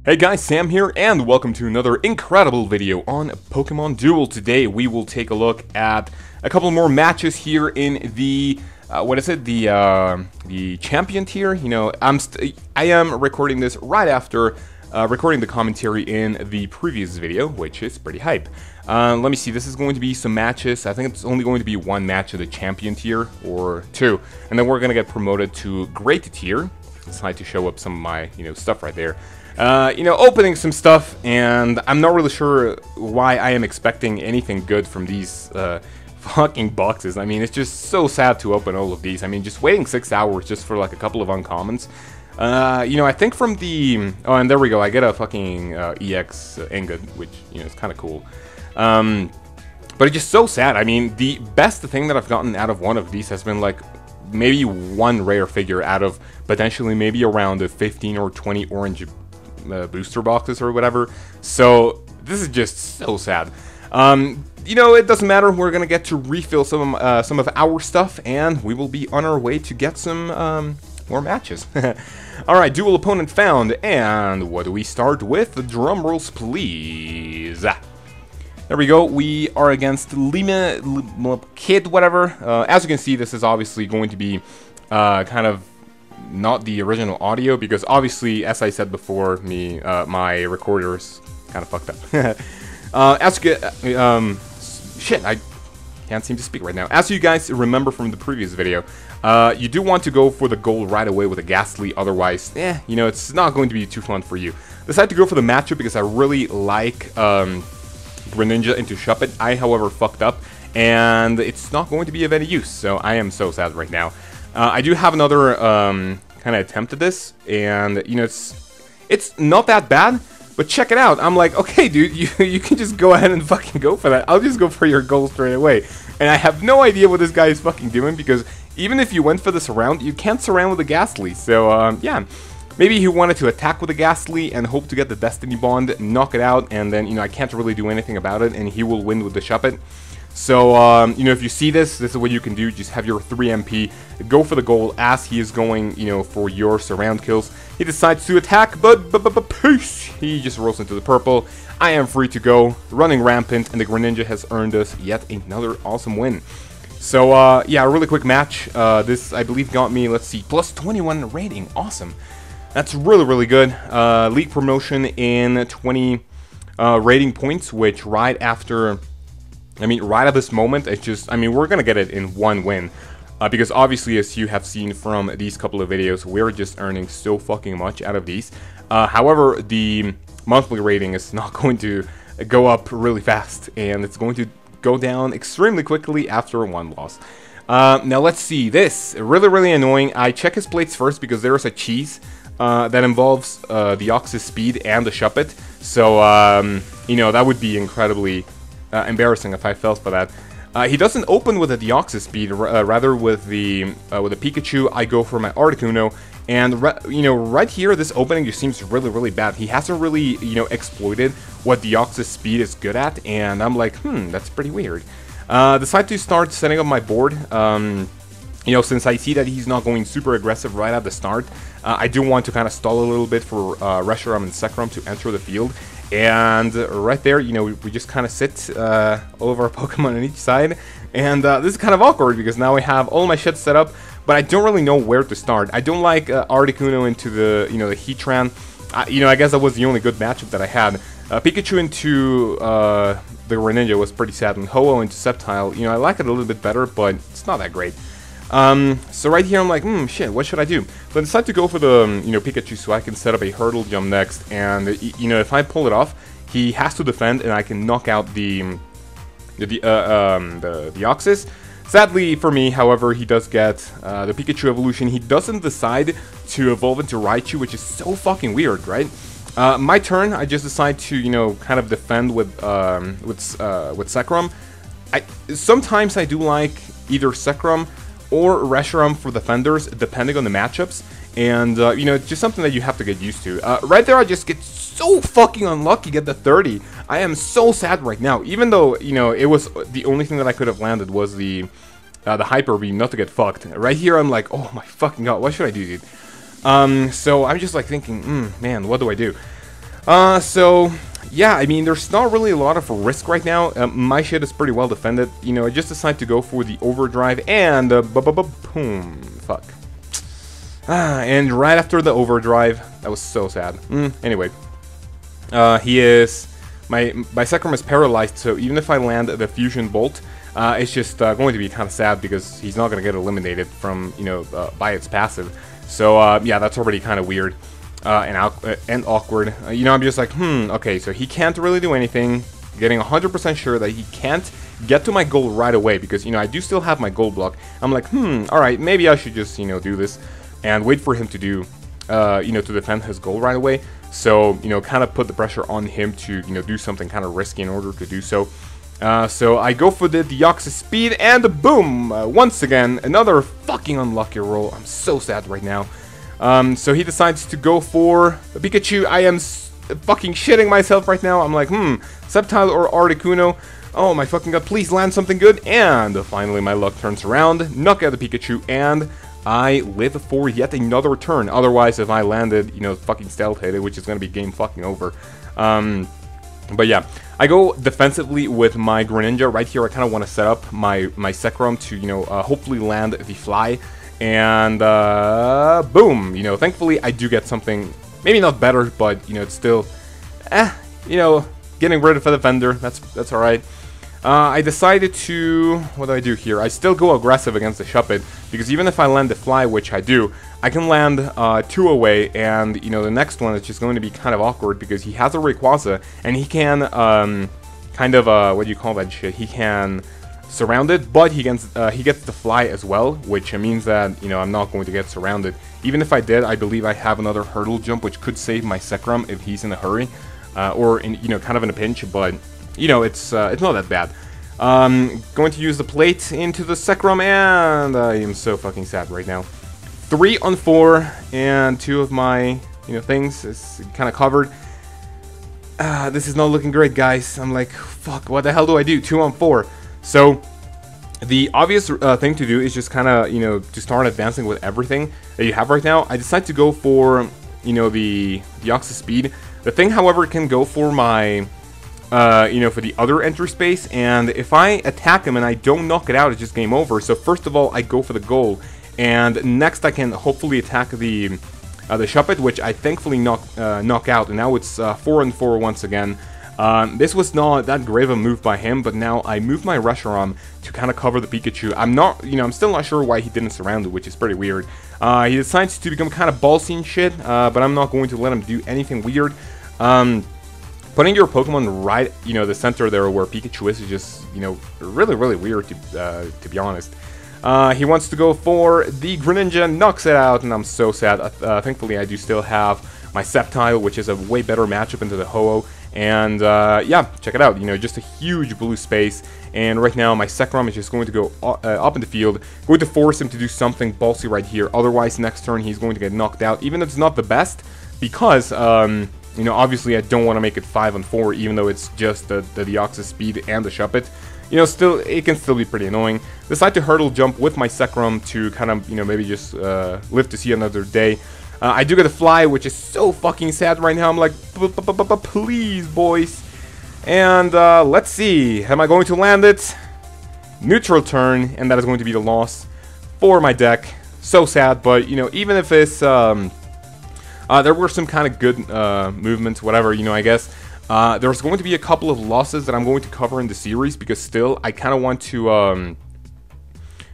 Hey guys, Sam here, and welcome to another incredible video on Pokemon Duel. Today we will take a look at a couple more matches here in the the champion tier. You know, I am recording this right after recording the commentary in the previous video, which is pretty hype. Let me see, this is going to be some matches. I think it's only going to be one match of the champion tier, or two, and then we're gonna get promoted to great tier. Decide to show up some of my, stuff right there. Opening some stuff, and I'm not really sure why I am expecting anything good from these fucking boxes. I mean, it's just so sad to open all of these. I mean, just waiting 6 hours just for like a couple of uncommons. I think from the... Oh, and there we go, I get a fucking EX ingot, which, is kind of cool. But it's just so sad. I mean, the best thing that I've gotten out of one of these has been like maybe one rare figure out of potentially maybe around the 15 or 20 orange booster boxes or whatever. So this is just so sad. It doesn't matter. We're gonna get to refill some of our stuff, and we will be on our way to get some more matches. All right, dual opponent found, and what do we start with? Drum rolls, please. There we go. We are against Lima Kid, whatever. As you can see, this is obviously going to be kind of not the original audio, because obviously, as I said before, my recorder is kind of fucked up. Shit, I can't seem to speak right now. As you guys remember from the previous video, you do want to go for the goal right away with a Ghastly, otherwise, it's not going to be too fun for you. Decided to go for the matchup because I really like Greninja into Shuppet. I, however, fucked up, and it's not going to be of any use, so I am so sad right now. I do have another kind of attempt at this, and it's not that bad, but check it out. I'm like, okay, dude, you can just go ahead and fucking go for that. I'll just go for your goal straight away. And I have no idea what this guy is fucking doing, because even if you went for the surround, you can't surround with a Ghastly. So yeah, maybe he wanted to attack with a Ghastly and hope to get the Destiny Bond, knock it out, and then I can't really do anything about it, and he will win with the Shuppet. So, if you see this is what you can do. Just have your 3 MP, go for the goal as he is going, for your surround kills. He decides to attack, but peace! He just rolls into the purple. I am free to go, running rampant, and the Greninja has earned us yet another awesome win. So, yeah, a really quick match. This, I believe, got me, let's see, plus 21 rating. Awesome. That's really, really good. League promotion in 20 rating points, which right after... right at this moment, it's just, we're gonna get it in one win. Because obviously, as you have seen from these couple of videos, we're just earning so fucking much out of these. However, the monthly rating is not going to go up really fast, and it's going to go down extremely quickly after one loss. Now, let's see. This, really, really annoying. I check his plates first because there's a cheese that involves the Ox's speed and the Shuppet. So, that would be incredibly... embarrassing if I fell for that. He doesn't open with a Deoxys speed, rather with the Pikachu. I go for my Articuno, and right here, this opening just seems really, really bad. He hasn't really, exploited what Deoxys speed is good at, and I'm like, that's pretty weird. Decide to start setting up my board. Since I see that he's not going super aggressive right at the start, I do want to kind of stall a little bit for Reshiram and Zekrom to enter the field. And right there, we just kind of sit all of our Pokemon on each side. And this is kind of awkward because now I have all my shit set up, but I don't really know where to start. I don't like Articuno into the, the Heatran. I guess that was the only good matchup that I had. Pikachu into the Greninja was pretty sad, and Ho-Oh into Sceptile. I like it a little bit better, but it's not that great. So right here I'm like, shit, what should I do? So I decide to go for the, Pikachu so I can set up a hurdle jump next, and, if I pull it off, he has to defend, and I can knock out the Oxys. Sadly for me, however, he does get, the Pikachu evolution. He doesn't decide to evolve into Raichu, which is so fucking weird, right? My turn, I just decide to, kind of defend with Zekrom. Sometimes I do like either Zekrom or Reshiram for defenders, depending on the matchups, and, it's just something that you have to get used to. Right there, I just get so fucking unlucky, get the 30. I am so sad right now, even though, it was the only thing that I could have landed was the Hyper Beam, not to get fucked. Right here, I'm like, oh my fucking god, what should I do, dude? So I'm just like thinking, man, what do I do? So yeah, I mean, there's not really a lot of risk right now. My shit is pretty well defended. You know, I just decided to go for the overdrive and boom, fuck. And right after the overdrive, that was so sad. Anyway, he is my Sekrom is paralyzed, so even if I land the fusion bolt, it's just going to be kind of sad because he's not going to get eliminated from, you know, by its passive. So yeah, that's already kind of weird. And awkward. You know, I'm just like, okay, so he can't really do anything. Getting 100% sure that he can't get to my goal right away because, you know, I do still have my goal block. I'm like, alright, maybe I should just, you know, do this and wait for him to do, you know, to defend his goal right away. So, you know, kind of put the pressure on him to, you know, do something kind of risky in order to do so. So I go for the Deoxys speed and boom! Once again, another fucking unlucky roll. I'm so sad right now. So he decides to go for the Pikachu. I am fucking shitting myself right now. I'm like, Sceptile or Articuno. Oh my fucking god, please land something good. And finally my luck turns around. Knock out the Pikachu and I live for yet another turn. Otherwise, if I landed, you know, fucking stealth hit it, which is going to be game fucking over. But yeah, I go defensively with my Greninja. Right here, I kind of want to set up my Sekrom to, you know, hopefully land the fly. And boom, you know, thankfully I do get something, maybe not better, but, you know, it's still, you know, getting rid of a defender, that's alright. I decided to, what do I do here? I still go aggressive against the Shuppet, because even if I land the fly, which I do, I can land 2 away, and, you know, the next one is just going to be kind of awkward, because he has a Rayquaza, and he can, kind of, what do you call that shit? He can surrounded, but he gets the fly as well, which means that, you know, I'm not going to get surrounded. Even if I did, I believe I have another hurdle jump, which could save my Sekrom if he's in a hurry, or in, you know, kind of in a pinch. But you know, it's not that bad. Going to use the plate into the Sekrom, and I am so fucking sad right now. 3 on 4, and 2 of my, you know, things is kind of covered. This is not looking great, guys. I'm like, fuck, what the hell do I do? 2 on 4. So, the obvious thing to do is just kind of, you know, to start advancing with everything that you have right now. I decided to go for, you know, the Deoxys speed. The thing, however, can go for my, you know, for the other entry space. And if I attack him and I don't knock it out, it's just game over. So, first of all, I go for the goal. And next, I can hopefully attack the Shuppet, which I thankfully knock out. And now it's 4 on 4 once again. This was not that great of a move by him, but now I move my Reshiram to kind of cover the Pikachu. I'm not, you know, I'm still not sure why he didn't surround it, which is pretty weird. He decides to become kind of ballsy and shit, but I'm not going to let him do anything weird. Putting your Pokemon right, you know, the center there where Pikachu is just, you know, really, really weird to be honest. He wants to go for the Greninja, knocks it out, and I'm so sad. Thankfully, I do still have my Sceptile, which is a way better matchup into the Ho-Oh. And yeah, check it out, you know, just a huge blue space. And right now my Sekrom is just going to go up in the field, going to force him to do something ballsy right here. Otherwise, next turn he's going to get knocked out, even if it's not the best, because you know, obviously I don't want to make it 5 on 4, even though it's just the Deoxys speed and the Shuppet. You know, still, it can still be pretty annoying. Decide to hurdle jump with my Sekrom to kind of, you know, maybe just live to see another day. I do get a fly, which is so fucking sad right now. I'm like, please, boys. And let's see. Am I going to land it? Neutral turn, and that is going to be the loss for my deck. So sad, but, you know, even if it's... there were some kind of good movements, whatever, you know, I guess. There's going to be a couple of losses that I'm going to cover in the series, because still, I kind of want to...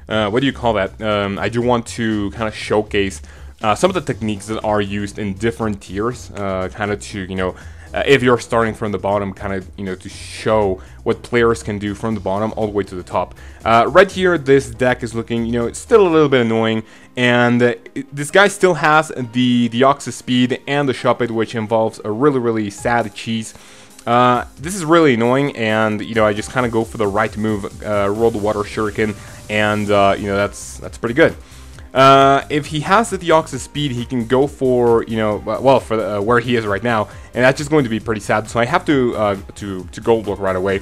what do you call that? I do want to kind of showcase... some of the techniques that are used in different tiers, kind of to, you know, if you're starting from the bottom, kind of, you know, to show what players can do from the bottom all the way to the top. Right here, this deck is looking, you know, it's still a little bit annoying, and this guy still has the Deoxys speed and the Shuppet, which involves a really, really sad cheese. This is really annoying, and, you know, I just kind of go for the right move, roll the Water Shuriken, and, you know, that's pretty good. If he has the Deoxys speed, he can go for, you know, well, for the, where he is right now, and that's just going to be pretty sad. So I have to gold block right away.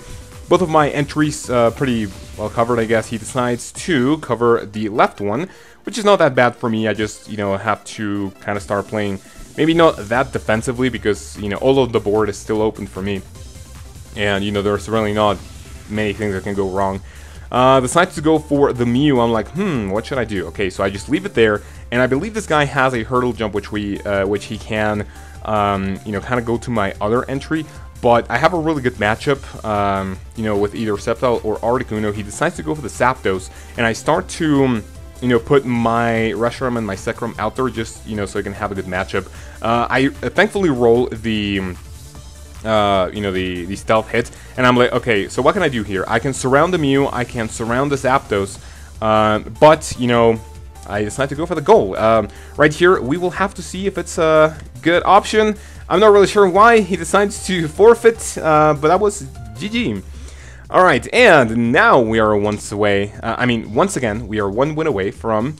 Both of my entries pretty well covered, I guess. He decides to cover the left one, which is not that bad for me. I just, you know, have to kind of start playing Maybe not that defensively because, you know, all of the board is still open for me. And, you know, there's really not many things that can go wrong. Decides to go for the Mew. I'm like, what should I do? Okay, so I just leave it there, and I believe this guy has a hurdle jump, which he can, you know, kind of go to my other entry. But I have a really good matchup, you know, with either Sceptile or Articuno. He decides to go for the Zapdos, and I start to, you know, put my Reshiram and my Zekrom out there just, you know, so I can have a good matchup. I thankfully roll the you know, the stealth hits, and I'm like, okay, so what can I do here? I can surround the Mew, I can surround the Zapdos, but, you know, I decide to go for the goal. Right here, we will have to see if it's a good option. I'm not really sure why he decides to forfeit, but that was GG. Alright, and now we are once again, we are 1 win away from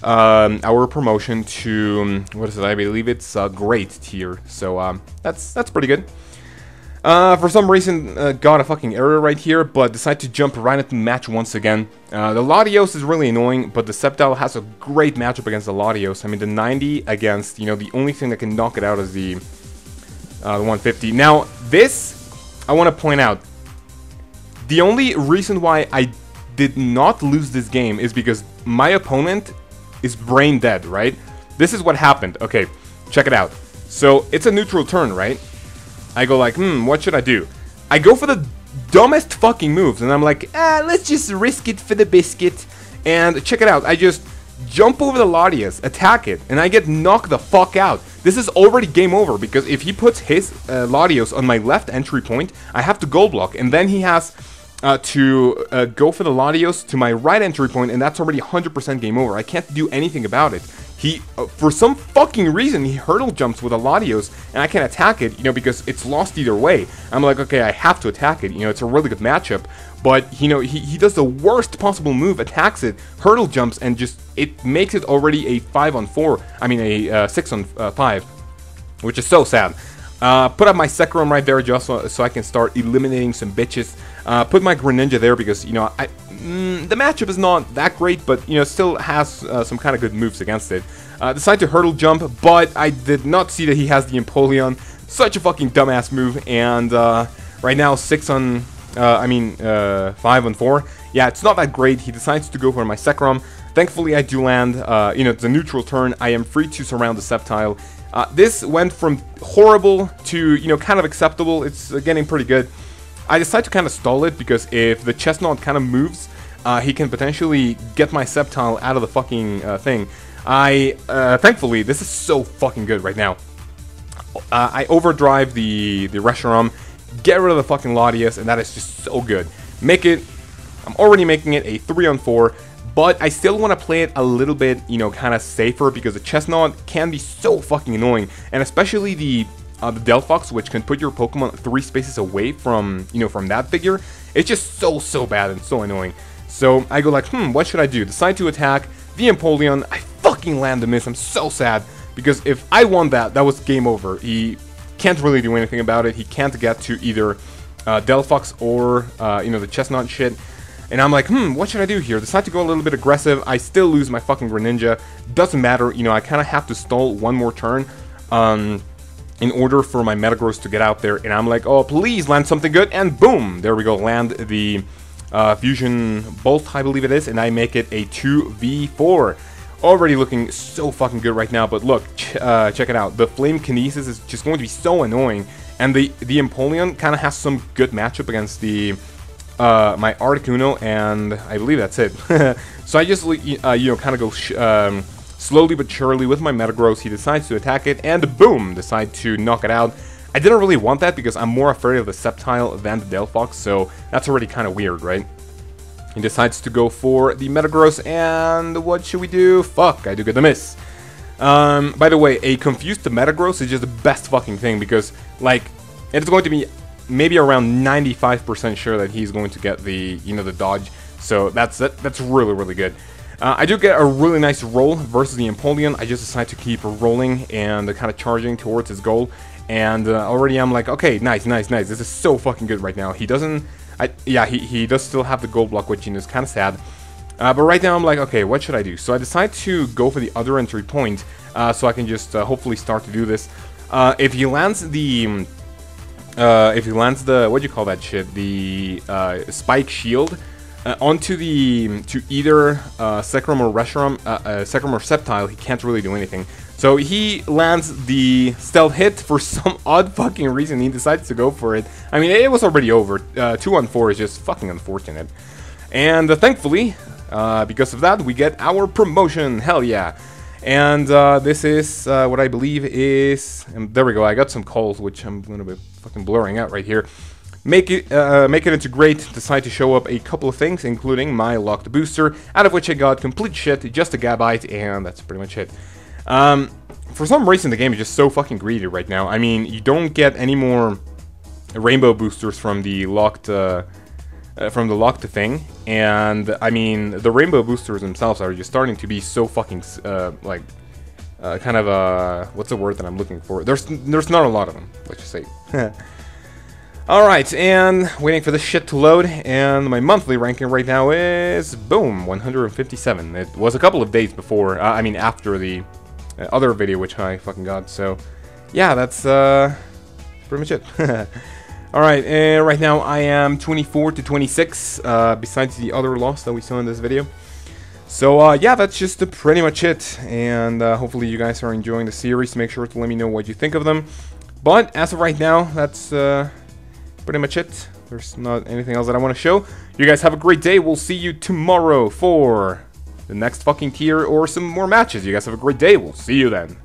our promotion to, what is it, I believe it's great tier, so that's pretty good. For some reason, got a fucking error right here, but decided to jump right into the match once again. The Latios is really annoying, but the Sceptile has a great matchup against the Latios. I mean, the 90 against, you know, the only thing that can knock it out is the 150. Now, this, I want to point out, the only reason why I did not lose this game is because my opponent is brain dead, right? This is what happened. Okay, check it out. So, it's a neutral turn, right? I go like, what should I do? I go for the dumbest fucking moves, and I'm like, let's just risk it for the biscuit. And check it out, I just jump over the Latias, attack it, and I get knocked the fuck out. This is already game over, because if he puts his Latios on my left entry point, I have to goal block, and then he has to go for the Latios to my right entry point, and that's already 100% game over. I can't do anything about it. He, for some fucking reason, he hurdle jumps with a Latios, and I can't attack it, you know, because it's lost either way. I'm like, okay, I have to attack it, you know, it's a really good matchup, but, you know, he does the worst possible move, attacks it, hurdle jumps, and just, it makes it already a 5-on-4, I mean, a 6-on-5, which is so sad. Put up my Zekrom right there just so I can start eliminating some bitches. Put my Greninja there because, you know, the matchup is not that great, but, you know, still has some kind of good moves against it. Decide to hurdle jump, but I did not see that he has the Empoleon. Such a fucking dumbass move, and right now 5-on-4. Yeah, it's not that great. He decides to go for my Zekrom. Thankfully, I do land. You know, it's a neutral turn. I am free to surround the Sceptile. This went from horrible to, you know, kind of acceptable. It's getting pretty good. I decide to kind of stall it because if the Chestnut kind of moves, he can potentially get my Sceptile out of the fucking thing. Thankfully, this is so fucking good right now. I overdrive the Reshiram, get rid of the fucking Latias, and that is just so good. I'm already making it a 3-on-4. But I still want to play it a little bit, you know, kind of safer because the Chestnut can be so fucking annoying. And especially the Delphox, which can put your Pokemon 3 spaces away from, you know, from that figure. It's just so bad and so annoying. So I go like, what should I do? Decide to attack the Empoleon. I fucking land the miss. I'm so sad because if I won that was game over. He can't really do anything about it. He can't get to either Delphox or, you know, the Chestnut shit. And I'm like, what should I do here? Decide to go a little bit aggressive. I still lose my fucking Greninja. Doesn't matter, you know, I kind of have to stall one more turn in order for my Metagross to get out there. And I'm like, oh, please land something good. And boom, there we go. Land the Fusion Bolt, I believe it is. And I make it a 2v4. Already looking so fucking good right now. But look, check it out. The Flame Kinesis is just going to be so annoying. And the Empoleon kind of has some good matchup against the... my Articuno, and I believe that's it. So I just, you know, kind of go slowly but surely with my Metagross. He decides to attack it, and boom, decide to knock it out. I didn't really want that because I'm more afraid of the Sceptile than the Delphox, so that's already kind of weird, right? He decides to go for the Metagross, and what should we do? Fuck, I do get the miss. By the way, a confused Metagross is just the best fucking thing because, like, it's going to be maybe around 95% sure that he's going to get the, you know, the dodge. So that's really good. I do get a really nice roll versus the Empoleon. I just decide to keep rolling and kind of charging towards his goal. And already I'm like, okay, nice. This is so fucking good right now. He doesn't, yeah, he does still have the gold block, which, you know, is kind of sad. But right now I'm like, okay, what should I do? So I decide to go for the other entry point, so I can just hopefully start to do this. If he lands the, what do you call that shit? The spike shield onto either Sacrum or Reshiram, Sacrum or Sceptile, he can't really do anything. So he lands the stealth hit for some odd fucking reason. He decides to go for it. I mean, it was already over. 2 on 4 is just fucking unfortunate. And thankfully, because of that, we get our promotion. Hell yeah. And this is what I believe is... And there we go. I got some calls, which I'm going to be fucking blurring out right here. Make it into great. Decide to show up a couple of things, including my locked booster, out of which I got complete shit, just a Gabite, and that's pretty much it. For some reason, the game is just so fucking greedy right now. I mean, you don't get any more rainbow boosters from the locked thing, and I mean, the rainbow boosters themselves are just starting to be so fucking like kind of what's the word that I'm looking for? There's not a lot of them. Let's just say. Alright, and waiting for this shit to load, and my monthly ranking right now is, boom, 157. It was a couple of days before, I mean after the other video which I fucking got, so yeah, that's pretty much it. Alright, and right now I am 24 to 26, besides the other loss that we saw in this video. So yeah, that's just pretty much it, and hopefully you guys are enjoying the series. Make sure to let me know what you think of them. But as of right now, that's pretty much it. There's not anything else that I want to show. You guys have a great day. We'll see you tomorrow for the next fucking tier or some more matches. You guys have a great day. We'll see you then.